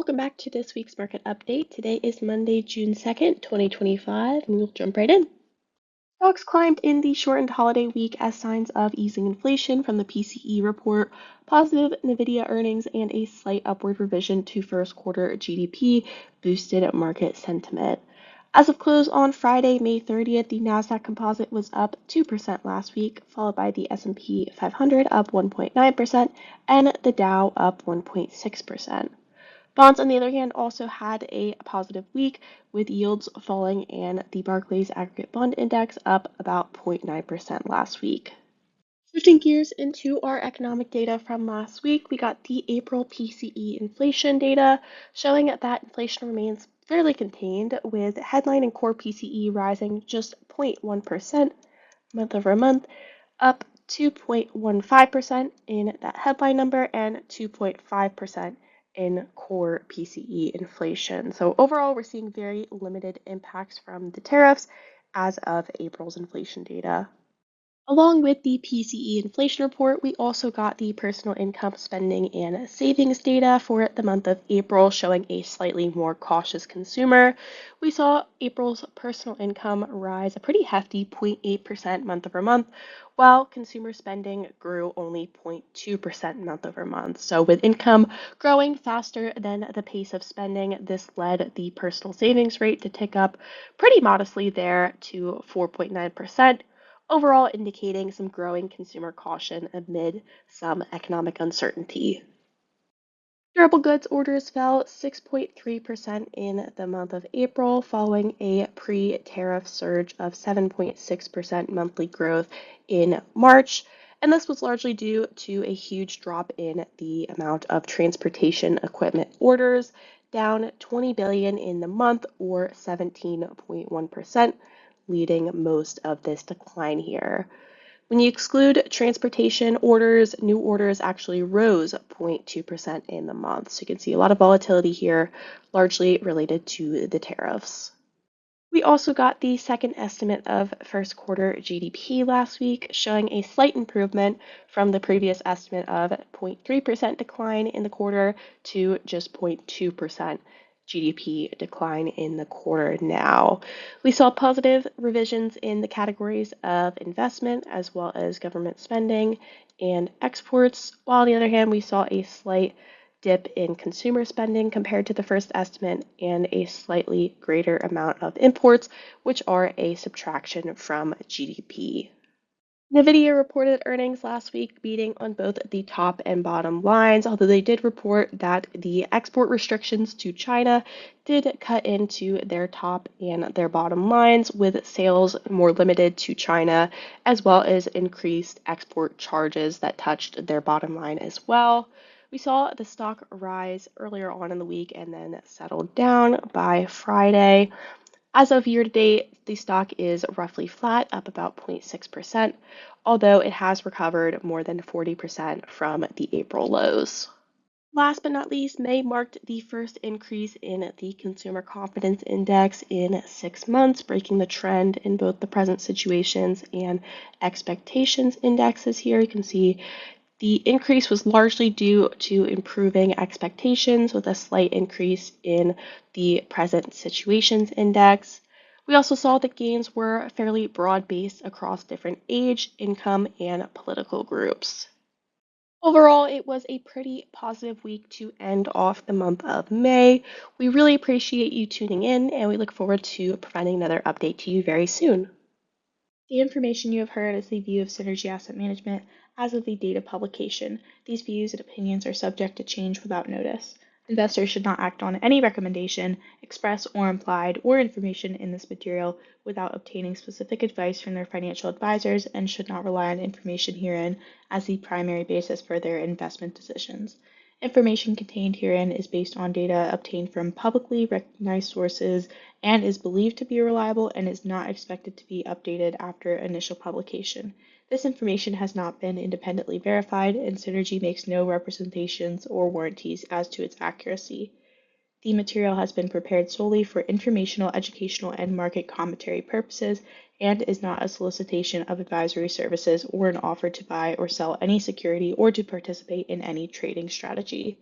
Welcome back to this week's market update. Today is Monday, June 2nd, 2025, and we'll jump right in. Stocks climbed in the shortened holiday week as signs of easing inflation from the PCE report, positive Nvidia earnings, and a slight upward revision to first quarter GDP boosted market sentiment. As of close on Friday, May 30th, the Nasdaq Composite was up 2% last week, followed by the S&P 500 up 1.9% and the Dow up 1.6%. Bonds, on the other hand, also had a positive week, with yields falling and the Barclays Aggregate Bond Index up about 0.9% last week. Switching gears into our economic data from last week, we got the April PCE inflation data showing that inflation remains fairly contained, with headline and core PCE rising just 0.1% month over month, up 2.15% in that headline number and 2.5% in core PCE inflation. So overall, we're seeing very limited impacts from the tariffs as of April's inflation data. Along with the PCE inflation report, we also got the personal income spending and savings data for the month of April, showing a slightly more cautious consumer. We saw April's personal income rise a pretty hefty 0.8% month over month, while consumer spending grew only 0.2% month over month. So with income growing faster than the pace of spending, this led the personal savings rate to tick up pretty modestly there to 4.9%. Overall indicating some growing consumer caution amid some economic uncertainty. Durable goods orders fell 6.3% in the month of April, following a pre-tariff surge of 7.6% monthly growth in March. And this was largely due to a huge drop in the amount of transportation equipment orders, down 20 billion in the month, or 17.1%. Leading most of this decline here. When you exclude transportation orders, new orders actually rose 0.2% in the month. So you can see a lot of volatility here, largely related to the tariffs. We also got the second estimate of first quarter GDP last week, showing a slight improvement from the previous estimate of 0.3% decline in the quarter to just 0.2% GDP decline in the quarter now. We saw positive revisions in the categories of investment as well as government spending and exports, while on the other hand, we saw a slight dip in consumer spending compared to the first estimate and a slightly greater amount of imports, which are a subtraction from GDP. Nvidia reported earnings last week, beating on both the top and bottom lines, although they did report that the export restrictions to China did cut into their top and their bottom lines, with sales more limited to China, as well as increased export charges that touched their bottom line as well. We saw the stock rise earlier on in the week and then settled down by Friday. As of year to date, the stock is roughly flat, up about 0.6%, although it has recovered more than 40% from the April lows. Last but not least, May marked the first increase in the Consumer Confidence Index in 6 months, breaking the trend in both the present situations and expectations indexes here. You can see the increase was largely due to improving expectations, with a slight increase in the present situations index. We also saw that gains were fairly broad-based across different age, income, and political groups. Overall, it was a pretty positive week to end off the month of May. We really appreciate you tuning in, and we look forward to providing another update to you very soon. The information you have heard is the view of Synergy Asset Management as of the date of publication. These views and opinions are subject to change without notice. Investors should not act on any recommendation, express or implied, or information in this material without obtaining specific advice from their financial advisors, and should not rely on information herein as the primary basis for their investment decisions. Information contained herein is based on data obtained from publicly recognized sources and is believed to be reliable and is not expected to be updated after initial publication. This information has not been independently verified, and Synergy makes no representations or warranties as to its accuracy. The material has been prepared solely for informational, educational, and market commentary purposes and is not a solicitation of advisory services or an offer to buy or sell any security or to participate in any trading strategy.